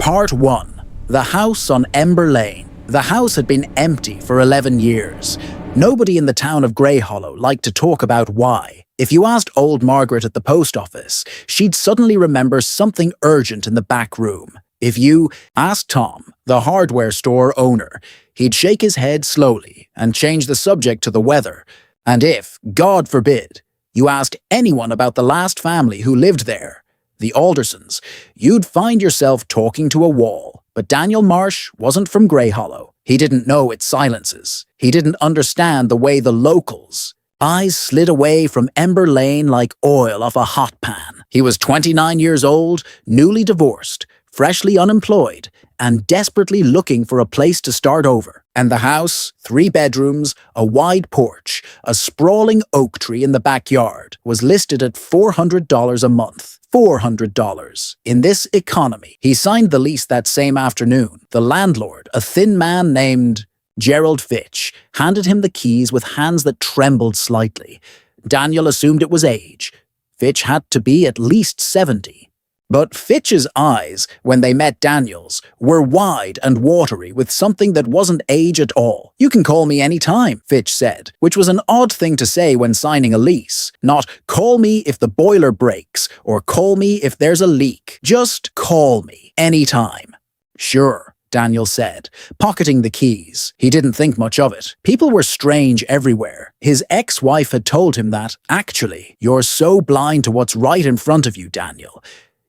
Part 1. The House on Ember Lane. The house had been empty for 11 years. Nobody in the town of Greyhollow liked to talk about why. If you asked old Margaret at the post office, she'd suddenly remember something urgent in the back room. If you asked Tom, the hardware store owner, he'd shake his head slowly and change the subject to the weather. And if, God forbid, you asked anyone about the last family who lived there, the Aldersons, you'd find yourself talking to a wall. But Daniel Marsh wasn't from Greyhollow. He didn't know its silences. He didn't understand the way the locals' eyes slid away from Ember Lane like oil off a hot pan. He was 29 years old, newly divorced, freshly unemployed, and desperately looking for a place to start over. And the house, 3 bedrooms, a wide porch, a sprawling oak tree in the backyard, was listed at $400 a month. $400. In this economy, he signed the lease that same afternoon. The landlord, a thin man named Gerald Fitch, handed him the keys with hands that trembled slightly. Daniel assumed it was age. Fitch had to be at least 70. But Fitch's eyes, when they met Daniel's, were wide and watery with something that wasn't age at all. "You can call me any time," Fitch said, which was an odd thing to say when signing a lease. Not, "Call me if the boiler breaks," or "Call me if there's a leak." Just call me any time. "Sure," Daniel said, pocketing the keys. He didn't think much of it. People were strange everywhere. His ex-wife had told him that, "Actually, you're so blind to what's right in front of you, Daniel.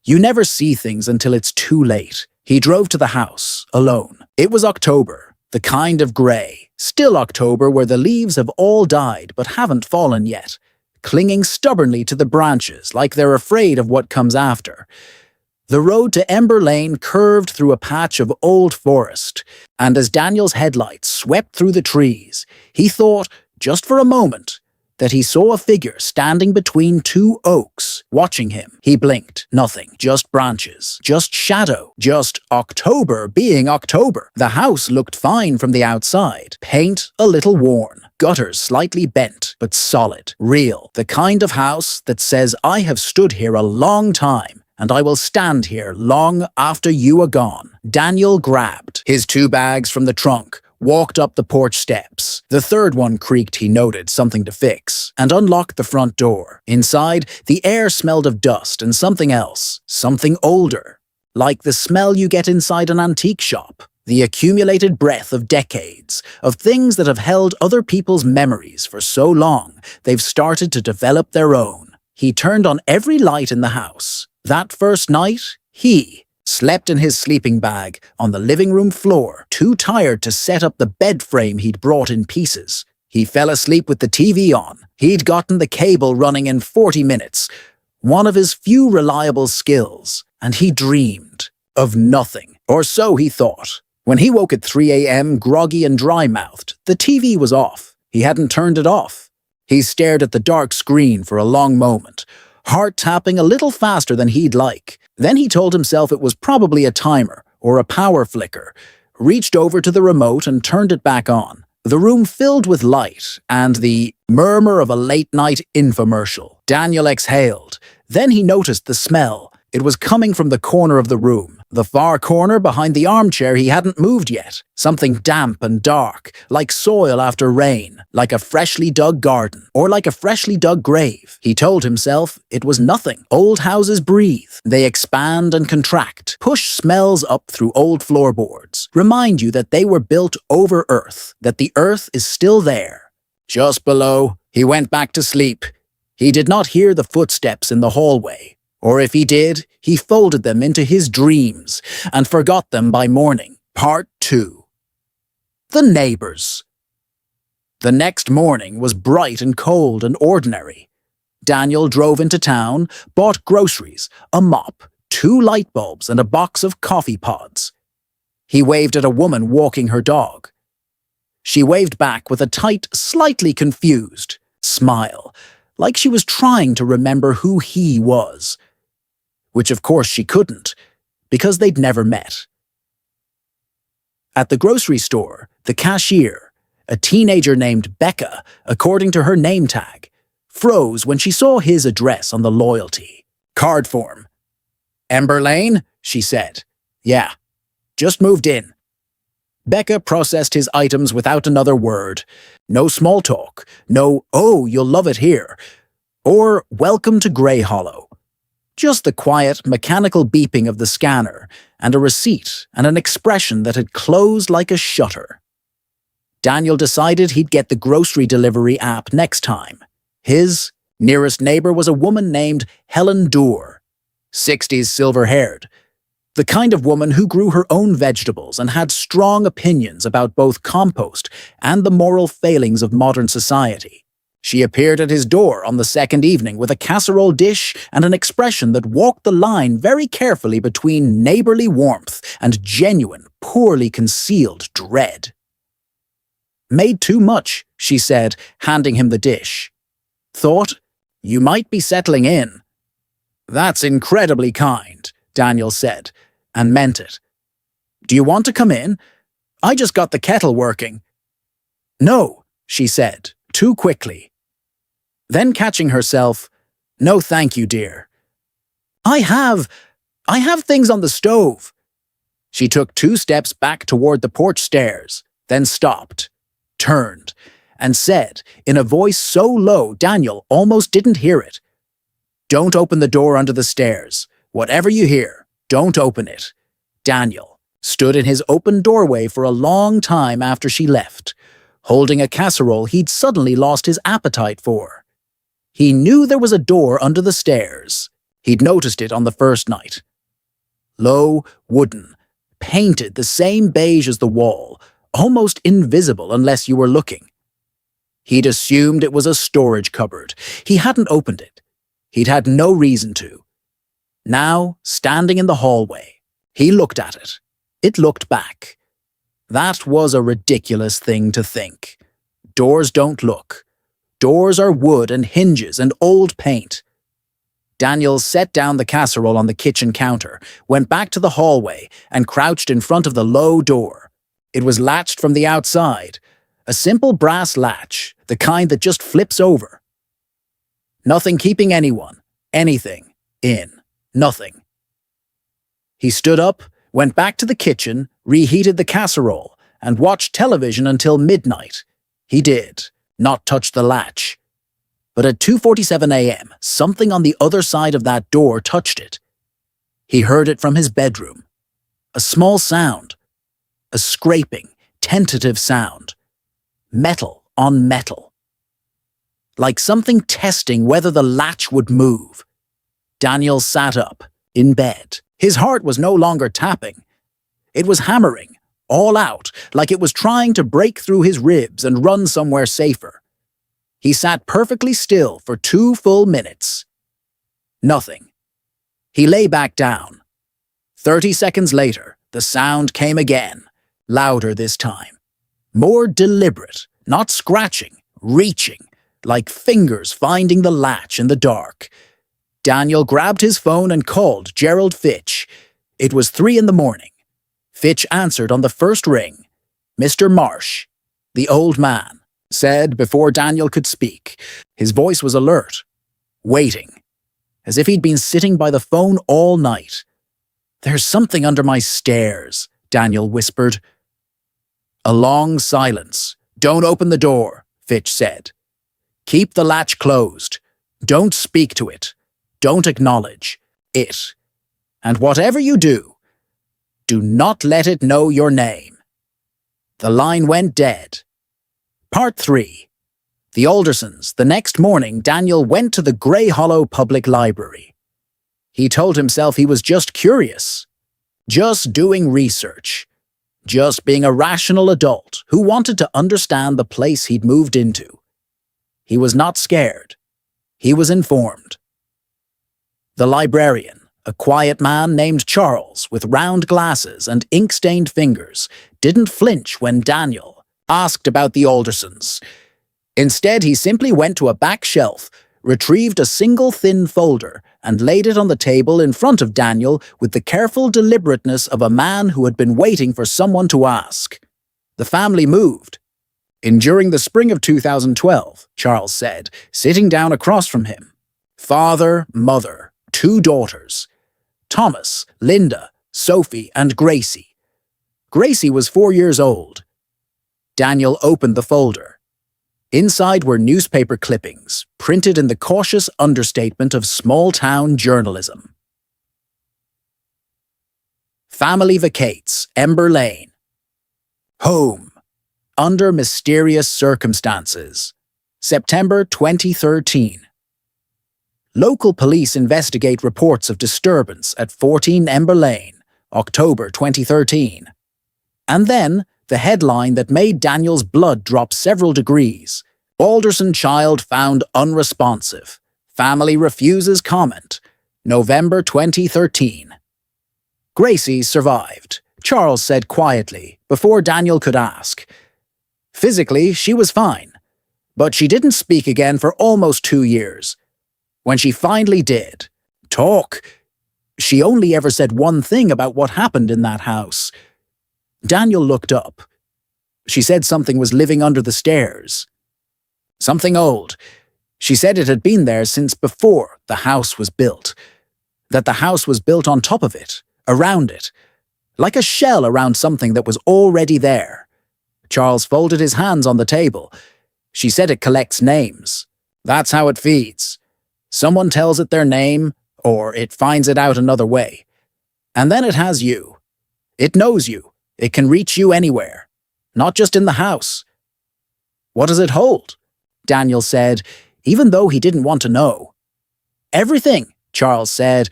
You never see things until it's too late." He drove to the house, alone. It was October, the kind of grey. Still October where the leaves have all died but haven't fallen yet, clinging stubbornly to the branches like they're afraid of what comes after. The road to Ember Lane curved through a patch of old forest, and as Daniel's headlights swept through the trees, he thought, just for a moment, that he saw a figure standing between 2 oaks, watching him. He blinked. Nothing. Just branches. Just shadow. Just October being October. The house looked fine from the outside. Paint a little worn. Gutters slightly bent, but solid. Real. The kind of house that says, "I have stood here a long time, and I will stand here long after you are gone." Daniel grabbed his 2 bags from the trunk, walked up the porch steps. The 3rd one creaked, he noted something to fix, and unlocked the front door. Inside, the air smelled of dust and something else, something older, like the smell you get inside an antique shop. The accumulated breath of decades, of things that have held other people's memories for so long, they've started to develop their own. He turned on every light in the house. That first night, he slept in his sleeping bag on the living room floor, too tired to set up the bed frame he'd brought in pieces. He fell asleep with the TV on. He'd gotten the cable running in 40 minutes, one of his few reliable skills, and he dreamed of nothing, or so he thought. When he woke at 3 a.m., groggy and dry-mouthed, the TV was off. He hadn't turned it off. He stared at the dark screen for a long moment, heart tapping a little faster than he'd like. Then he told himself it was probably a timer or a power flicker, reached over to the remote and turned it back on. The room filled with light and the murmur of a late-night infomercial. Daniel exhaled. Then he noticed the smell. It was coming from the corner of the room, the far corner behind the armchair he hadn't moved yet. Something damp and dark, like soil after rain, like a freshly dug garden, or like a freshly dug grave. He told himself it was nothing. Old houses breathe. They expand and contract, push smells up through old floorboards, remind you that they were built over earth, that the earth is still there. Just below, he went back to sleep. He did not hear the footsteps in the hallway. Or if he did, he folded them into his dreams and forgot them by morning. Part 2. The neighbors. The next morning was bright and cold and ordinary. Daniel drove into town, bought groceries, a mop, 2 light bulbs and a box of coffee pods. He waved at a woman walking her dog. She waved back with a tight, slightly confused smile, like she was trying to remember who he was. Which of course she couldn't, because they'd never met. At the grocery store, the cashier, a teenager named Becca, according to her name tag, froze when she saw his address on the loyalty card form. "Ember Lane?" she said. "Yeah," Just moved in." Becca processed his items without another word. No small talk. No, "Oh, you'll love it here," or "Welcome to Grey Hollow." Just the quiet, mechanical beeping of the scanner, and a receipt and an expression that had closed like a shutter. Daniel decided he'd get the grocery delivery app next time. His nearest neighbor was a woman named Helen Dorr, 60s silver-haired, the kind of woman who grew her own vegetables and had strong opinions about both compost and the moral failings of modern society. She appeared at his door on the second evening with a casserole dish and an expression that walked the line very carefully between neighborly warmth and genuine, poorly concealed dread. "Made too much," she said, handing him the dish. "Thought you might be settling in." "That's incredibly kind," Daniel said, and meant it. "Do you want to come in? I just got the kettle working." "No," she said, too quickly. Then catching herself, "No thank you, dear. I have things on the stove." She took 2 steps back toward the porch stairs, then stopped, turned, and said, in a voice so low Daniel almost didn't hear it, "Don't open the door under the stairs. Whatever you hear, don't open it." Daniel stood in his open doorway for a long time after she left, holding a casserole he'd suddenly lost his appetite for. He knew there was a door under the stairs. He'd noticed it on the first night. Low, wooden, painted the same beige as the wall, almost invisible unless you were looking. He'd assumed it was a storage cupboard. He hadn't opened it. He'd had no reason to. Now, standing in the hallway, he looked at it. It looked back. That was a ridiculous thing to think. Doors don't look. Doors are wood and hinges and old paint. Daniel set down the casserole on the kitchen counter, went back to the hallway, and crouched in front of the low door. It was latched from the outside. A simple brass latch, the kind that just flips over. Nothing keeping anyone, anything, in. Nothing. He stood up, went back to the kitchen, reheated the casserole, and watched television until midnight. He did not touch the latch. But at 2:47 a.m., something on the other side of that door touched it. He heard it from his bedroom. A small sound. A scraping, tentative sound. Metal on metal. Like something testing whether the latch would move. Daniel sat up, in bed. His heart was no longer tapping. It was hammering, all out, like it was trying to break through his ribs and run somewhere safer. He sat perfectly still for 2 full minutes. Nothing. He lay back down. 30 seconds later, the sound came again, louder this time. More deliberate, not scratching, reaching, like fingers finding the latch in the dark. Daniel grabbed his phone and called Gerald Fitch. It was 3 a.m. Fitch answered on the first ring. "Mr. Marsh," the old man said before Daniel could speak. His voice was alert, waiting, as if he'd been sitting by the phone all night. "There's something under my stairs," Daniel whispered. A long silence. "Don't open the door," Fitch said. "Keep the latch closed. Don't speak to it. Don't acknowledge it. And whatever you do not let it know your name." The line went dead. Part 3. The Aldersons. The next morning, Daniel went to the Grey Hollow Public Library. He told himself he was just curious, just doing research, just being a rational adult who wanted to understand the place he'd moved into. He was not scared. He was informed. The librarian, a quiet man named Charles with round glasses and ink-stained fingers, didn't flinch when Daniel asked about the Aldersons. Instead, he simply went to a back shelf, retrieved a single thin folder, and laid it on the table in front of Daniel with the careful deliberateness of a man who had been waiting for someone to ask. The family moved. During the spring of 2012, Charles said, sitting down across from him. Father, mother, 2 daughters. Thomas, Linda, Sophie, and Gracie. Gracie was 4 years old. Daniel opened the folder. Inside were newspaper clippings, printed in the cautious understatement of small-town journalism. Family vacates, Ember Lane. Home. Under mysterious circumstances. September 2013. Local police investigate reports of disturbance at 14 Ember Lane, October 2013. And then, the headline that made Daniel's blood drop several degrees. Alderson child found unresponsive. Family refuses comment. November 2013. Gracie survived, Charles said quietly, before Daniel could ask. Physically, she was fine, but she didn't speak again for almost 2 years. When she finally did talk, she only ever said one thing about what happened in that house. Daniel looked up. She said something was living under the stairs. Something old. She said it had been there since before the house was built. That the house was built on top of it, around it, like a shell around something that was already there. Charles folded his hands on the table. She said it collects names. That's how it feeds. Someone tells it their name, or it finds it out another way. And then it has you. It knows you. It can reach you anywhere, not just in the house. What does it hold? Daniel said, even though he didn't want to know. Everything, Charles said.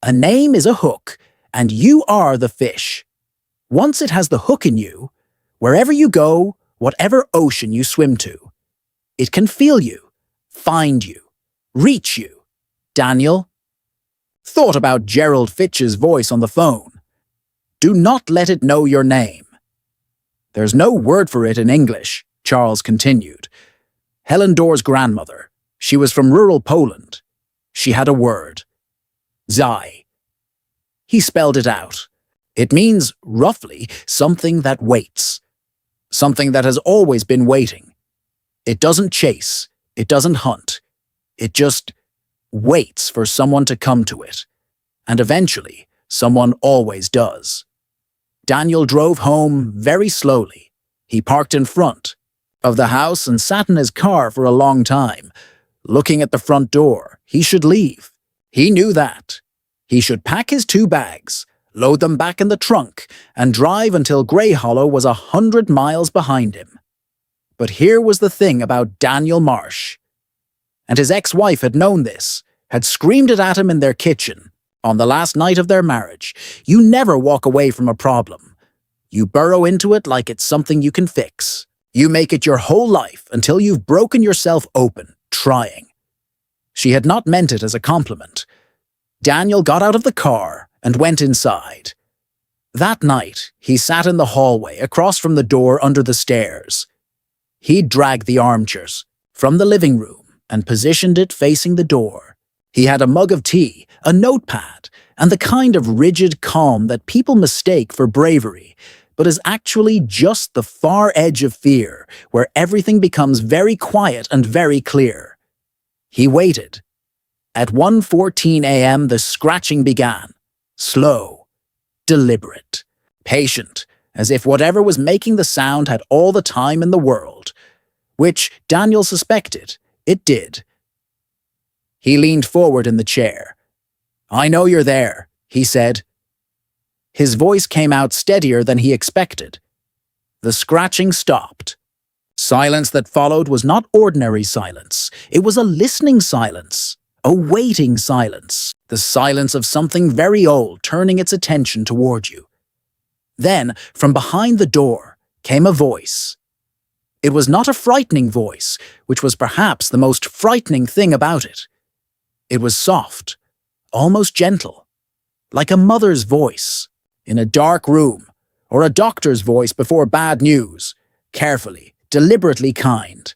A name is a hook, and you are the fish. Once it has the hook in you, wherever you go, whatever ocean you swim to, it can feel you, find you, reach you. Daniel thought about Gerald Fitch's voice on the phone. Do not let it know your name. There's no word for it in English, Charles continued. Helen Dorr's grandmother. She was from rural Poland. She had a word. Zai. He spelled it out. It means, roughly, something that waits. Something that has always been waiting. It doesn't chase. It doesn't hunt. It just waits for someone to come to it. And eventually, someone always does. Daniel drove home very slowly. He parked in front of the house and sat in his car for a long time, looking at the front door. He should leave. He knew that. He should pack his 2 bags, load them back in the trunk, and drive until Grey Hollow was 100 miles behind him. But here was the thing about Daniel Marsh. And his ex-wife had known this, had screamed it at him in their kitchen, on the last night of their marriage. You never walk away from a problem. You burrow into it like it's something you can fix. You make it your whole life until you've broken yourself open, trying. She had not meant it as a compliment. Daniel got out of the car and went inside. That night, he sat in the hallway across from the door under the stairs. He'd dragged the armchairs from the living room and positioned it facing the door. He had a mug of tea, a notepad, and the kind of rigid calm that people mistake for bravery, but is actually just the far edge of fear, where everything becomes very quiet and very clear. He waited. At 1:14 a.m. the scratching began. Slow, deliberate, patient, as if whatever was making the sound had all the time in the world. Which, Daniel suspected, it did. He leaned forward in the chair. "I know you're there," he said. His voice came out steadier than he expected. The scratching stopped. Silence that followed was not ordinary silence. It was a listening silence, a waiting silence, the silence of something very old turning its attention toward you. Then, from behind the door, came a voice. It was not a frightening voice, which was perhaps the most frightening thing about it. It was soft, almost gentle, like a mother's voice in a dark room, or a doctor's voice before bad news, carefully, deliberately kind.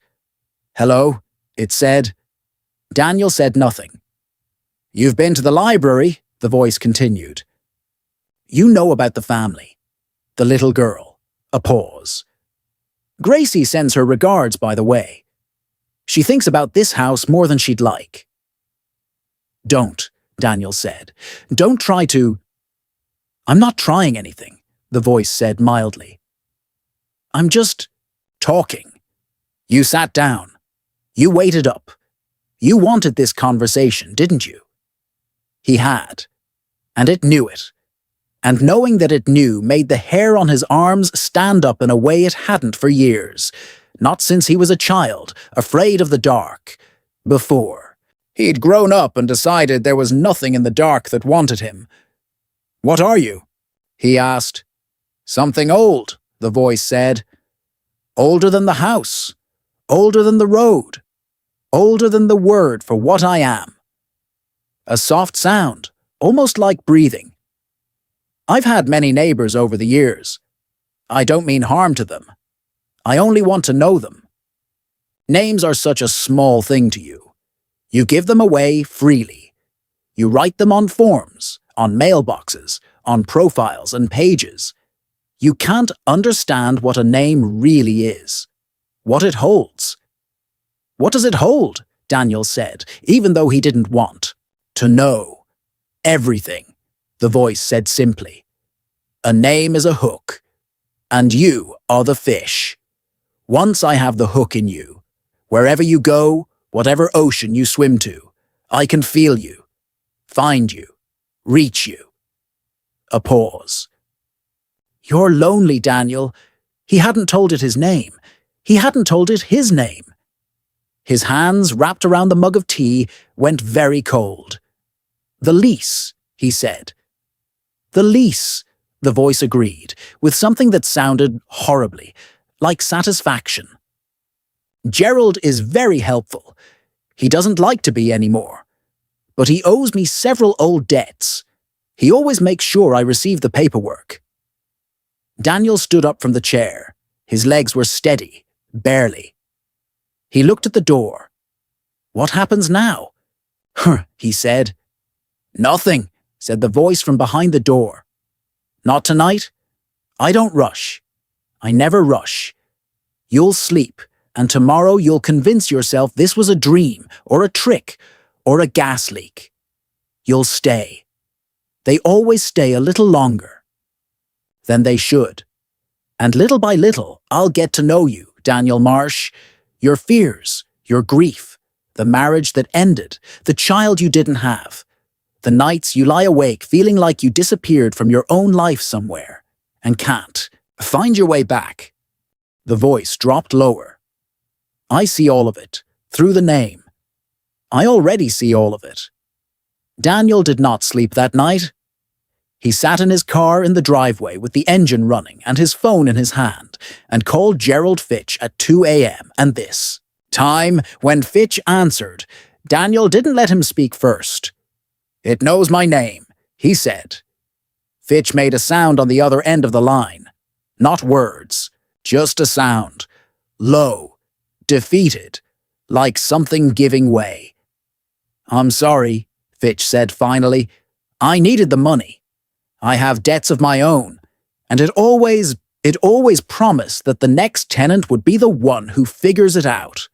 "Hello," it said. Daniel said nothing. "You've been to the library," the voice continued. "You know about the family. The little girl." A pause. "Gracie sends her regards, by the way. She thinks about this house more than she'd like." "Don't," Daniel said. "Don't try to—" "I'm not trying anything. the voice said mildly. I'm just talking. You sat down. You waited up. You wanted this conversation, didn't you? He had. And it knew it. And knowing that it knew made the hair on his arms stand up in a way it hadn't for years, not since he was a child, afraid of the dark. Before. He'd grown up and decided there was nothing in the dark that wanted him. What are you? He asked. Something old, the voice said. Older than the house. Older than the road. Older than the word for what I am. A soft sound, almost like breathing. I've had many neighbors over the years. I don't mean harm to them. I only want to know them. Names are such a small thing to you. You give them away freely. You write them on forms, on mailboxes, on profiles and pages. You can't understand what a name really is, what it holds. What does it hold? Daniel said, even though he didn't want. To know. Everything, the voice said simply. A name is a hook, and you are the fish. Once I have the hook in you, wherever you go, whatever ocean you swim to, I can feel you, find you, reach you. A pause. You're lonely, Daniel. He hadn't told it his name. He hadn't told it his name. His hands, wrapped around the mug of tea, went very cold. The lease, he said. The lease, the voice agreed, with something that sounded horribly, like satisfaction. Gerald is very helpful. He doesn't like to be anymore. But he owes me several old debts. He always makes sure I receive the paperwork. Daniel stood up from the chair. His legs were steady, barely. He looked at the door. What happens now? He said. Nothing, said the voice from behind the door. Not tonight? I don't rush. I never rush. You'll sleep, and tomorrow you'll convince yourself this was a dream, or a trick, or a gas leak. You'll stay. They always stay a little longer. Then they should. And little by little, I'll get to know you, Daniel Marsh. Your fears, your grief, the marriage that ended, the child you didn't have, the nights you lie awake feeling like you disappeared from your own life somewhere and can't find your way back. The voice dropped lower. I see all of it, through the name. I already see all of it. Daniel did not sleep that night. He sat in his car in the driveway with the engine running and his phone in his hand and called Gerald Fitch at 2 a.m. and this time, when Fitch answered, Daniel didn't let him speak first. It knows my name, he said. Fitch made a sound on the other end of the line. Not words, just a sound. Low, defeated, like something giving way. I'm sorry, Fitch said finally. I needed the money. I have debts of my own, and it always promised that the next tenant would be the one who figures it out.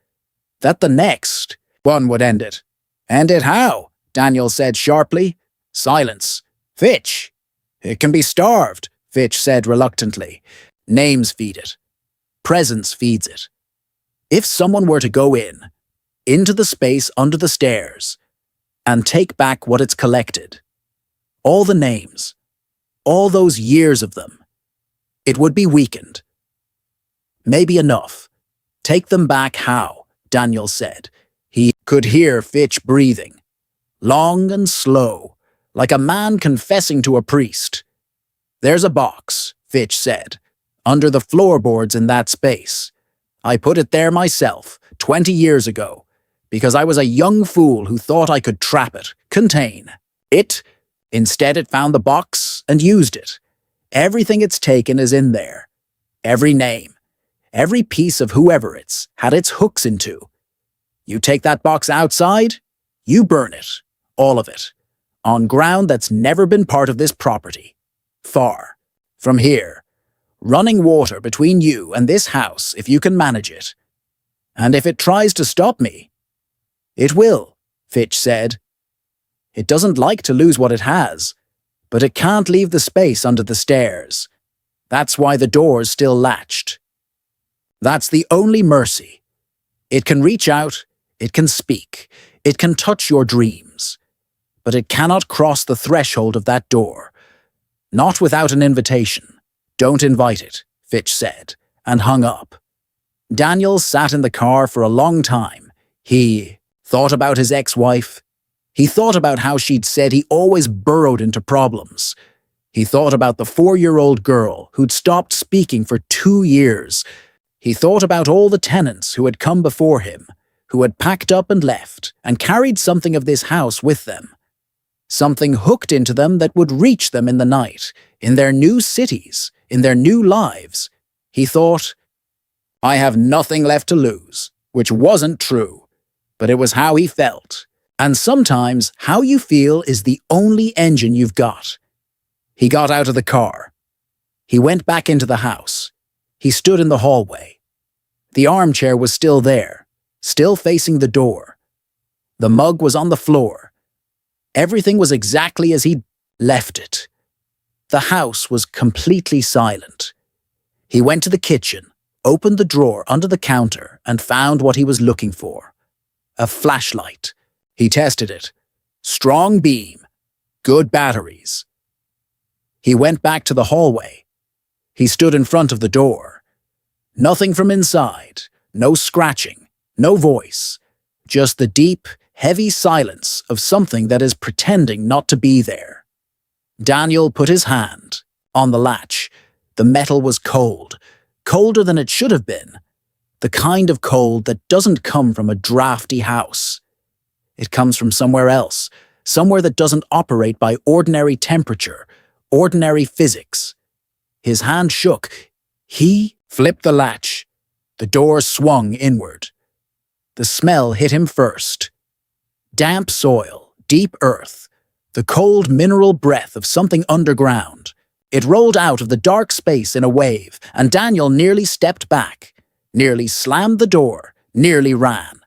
That the next one would end it. End it how? Daniel said sharply. Silence. Fitch. It can be starved, Fitch said reluctantly. Names feed it. Presence feeds it. If someone were to go into the space under the stairs, and take back what it's collected, all the names, all those years of them, it would be weakened. Maybe enough. Take them back how? Daniel said. He could hear Fitch breathing, long and slow, like a man confessing to a priest. There's a box, Fitch said, under the floorboards in that space. I put it there myself, 20 years ago, because I was a young fool who thought I could trap it, contain it. Instead, it found the box and used it. Everything it's taken is in there. Every name, every piece of whoever it's had its hooks into. You take that box outside, you burn it, all of it, on ground that's never been part of this property. Far from here, running water between you and this house if you can manage it. And if it tries to stop me, it will, Fitch said. It doesn't like to lose what it has, but it can't leave the space under the stairs. That's why the door's still latched. That's the only mercy. It can reach out, it can speak, it can touch your dreams, but it cannot cross the threshold of that door. Not without an invitation. Don't invite it, Fitch said, and hung up. Daniel sat in the car for a long time. He thought about his ex-wife. He thought about how she'd said he always burrowed into problems. He thought about the 4-year-old girl who'd stopped speaking for 2 years. He thought about all the tenants who had come before him, who had packed up and left, and carried something of this house with them. Something hooked into them that would reach them in the night, in their new cities, in their new lives. He thought, I have nothing left to lose, which wasn't true, but it was how he felt. And sometimes how you feel is the only engine you've got. He got out of the car. He went back into the house. He stood in the hallway. The armchair was still there, still facing the door. The mug was on the floor. Everything was exactly as he'd left it. The house was completely silent. He went to the kitchen, opened the drawer under the counter, and found what he was looking for. A flashlight. He tested it. Strong beam. Good batteries. He went back to the hallway. He stood in front of the door. Nothing from inside. No scratching. No voice. Just the deep, heavy silence of something that is pretending not to be there. Daniel put his hand on the latch. The metal was cold. Colder than it should have been. The kind of cold that doesn't come from a drafty house. It comes from somewhere else, somewhere that doesn't operate by ordinary temperature, ordinary physics. His hand shook. He flipped the latch. The door swung inward. The smell hit him first. Damp soil, deep earth, the cold mineral breath of something underground. It rolled out of the dark space in a wave, and Daniel nearly stepped back, nearly slammed the door, nearly ran.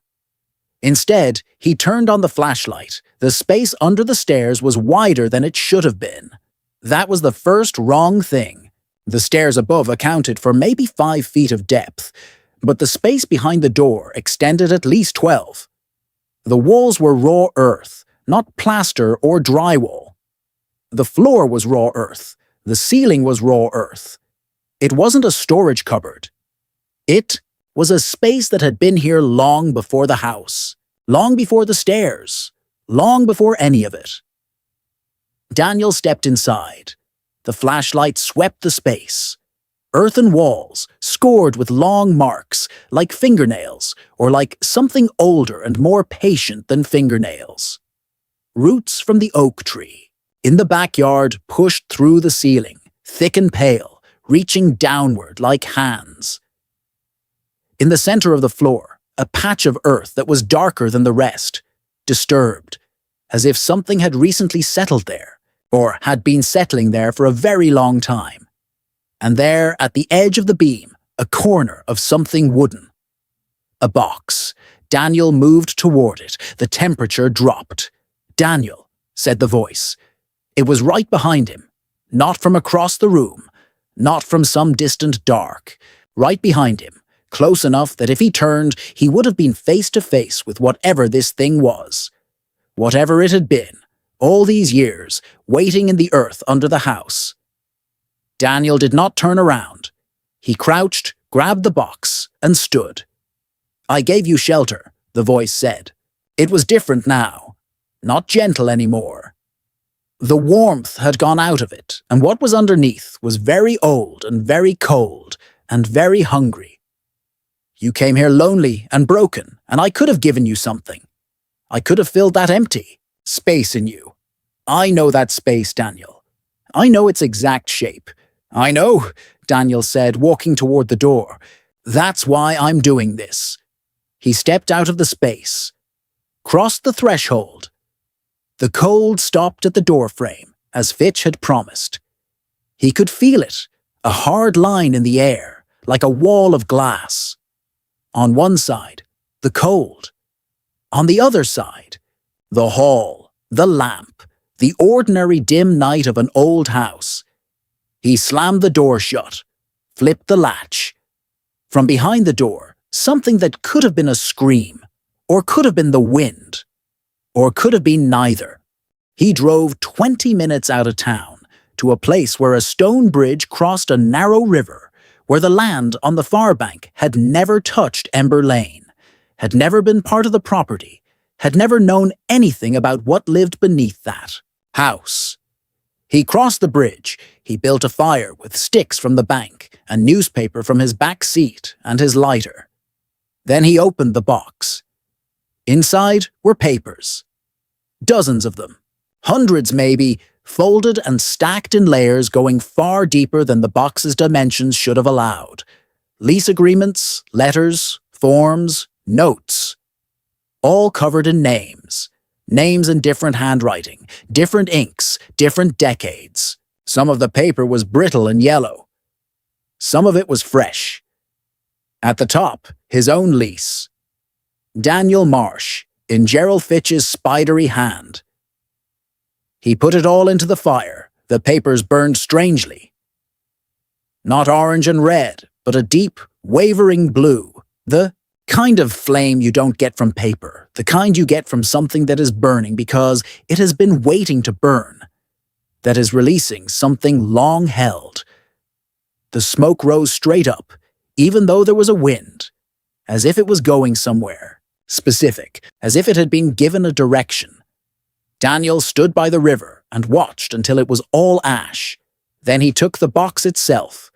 Instead, he turned on the flashlight. The space under the stairs was wider than it should have been. That was the first wrong thing. The stairs above accounted for maybe 5 feet of depth, but the space behind the door extended at least 12. The walls were raw earth, not plaster or drywall. The floor was raw earth. The ceiling was raw earth. It wasn't a storage cupboard. It was a space that had been here long before the house, long before the stairs, long before any of it. Daniel stepped inside. The flashlight swept the space. Earthen walls, scored with long marks, like fingernails, or like something older and more patient than fingernails. Roots from the oak tree. In the backyard, pushed through the ceiling, thick and pale, reaching downward like hands. In the center of the floor, a patch of earth that was darker than the rest, disturbed, as if something had recently settled there, or had been settling there for a very long time. And there, at the edge of the beam, a corner of something wooden. A box. Daniel moved toward it. The temperature dropped. "Daniel," said the voice. It was right behind him, not from across the room, not from some distant dark, right behind him, close enough that if he turned, he would have been face to face with whatever this thing was. Whatever it had been, all these years, waiting in the earth under the house. Daniel did not turn around. He crouched, grabbed the box, and stood. "I gave you shelter," the voice said. It was different now, not gentle anymore. The warmth had gone out of it, and what was underneath was very old and very cold and very hungry. "You came here lonely and broken, and I could have given you something. I could have filled that empty space in you. I know that space, Daniel. I know its exact shape. I know," Daniel said, walking toward the door. "That's why I'm doing this." He stepped out of the space, crossed the threshold. The cold stopped at the doorframe, as Fitch had promised. He could feel it, a hard line in the air, like a wall of glass. On one side, the cold. On the other side, the hall, the lamp, the ordinary dim night of an old house. He slammed the door shut, flipped the latch. From behind the door, something that could have been a scream, or could have been the wind, or could have been neither. He drove 20 minutes out of town to a place where a stone bridge crossed a narrow river, where the land on the far bank had never touched Ember Lane, had never been part of the property, had never known anything about what lived beneath that house. He crossed the bridge. He built a fire with sticks from the bank, a newspaper from his back seat, and his lighter. Then he opened the box. Inside were papers. Dozens of them, hundreds maybe, folded and stacked in layers going far deeper than the box's dimensions should have allowed. Lease agreements, letters, forms, notes. All covered in names. Names in different handwriting, different inks, different decades. Some of the paper was brittle and yellow. Some of it was fresh. At the top, his own lease. Daniel Marsh, in Gerald Fitch's spidery hand. He put it all into the fire. The papers burned strangely. Not orange and red, but a deep, wavering blue. The kind of flame you don't get from paper, the kind you get from something that is burning because it has been waiting to burn, that is releasing something long held. The smoke rose straight up, even though there was a wind, as if it was going somewhere, specific, as if it had been given a direction. Daniel stood by the river and watched until it was all ash. Then he took the box itself,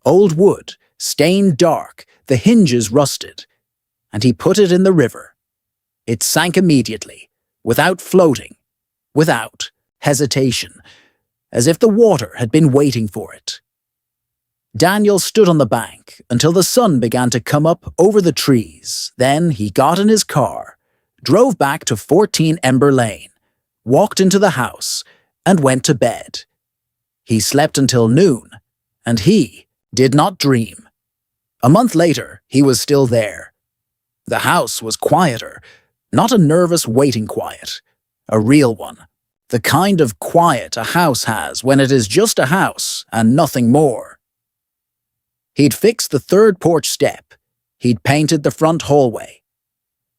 old wood, stained dark, the hinges rusted, and he put it in the river. It sank immediately, without floating, without hesitation, as if the water had been waiting for it. Daniel stood on the bank until the sun began to come up over the trees. Then he got in his car, drove back to 14 Ember Lane, walked into the house, and went to bed. He slept until noon, and he did not dream. A month later, he was still there. The house was quieter, not a nervous waiting quiet, a real one, the kind of quiet a house has when it is just a house and nothing more. He'd fixed the third porch step. He'd painted the front hallway.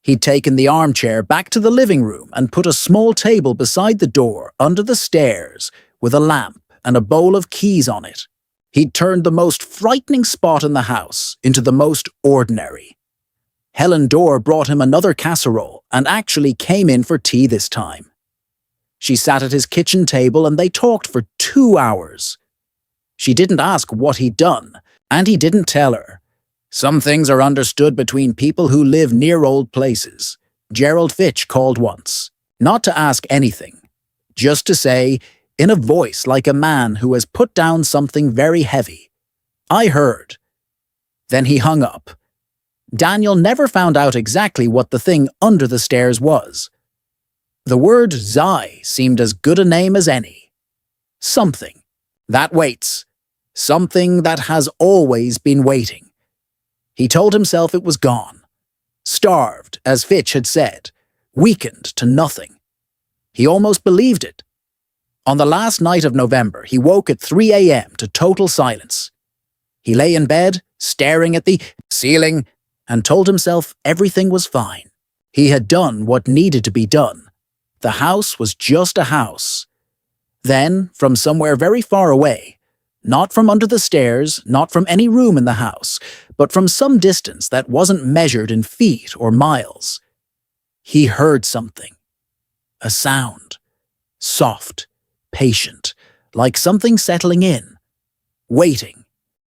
He'd taken the armchair back to the living room and put a small table beside the door under the stairs with a lamp and a bowl of keys on it. He'd turned the most frightening spot in the house into the most ordinary. Helen Dorr brought him another casserole and actually came in for tea this time. She sat at his kitchen table and they talked for 2 hours. She didn't ask what he'd done, and he didn't tell her. Some things are understood between people who live near old places. Gerald Fitch called once, not to ask anything, just to say, in a voice like a man who has put down something very heavy, "I heard." Then he hung up. Daniel never found out exactly what the thing under the stairs was. The word Zai seemed as good a name as any. Something that waits. Something that has always been waiting. He told himself it was gone. Starved, as Fitch had said. Weakened to nothing. He almost believed it. On the last night of November, he woke at 3 a.m. to total silence. He lay in bed, staring at the ceiling, and told himself everything was fine. He had done what needed to be done. The house was just a house. Then, from somewhere very far away, not from under the stairs, not from any room in the house, but from some distance that wasn't measured in feet or miles, he heard something. A sound. Soft, patient, like something settling in, waiting.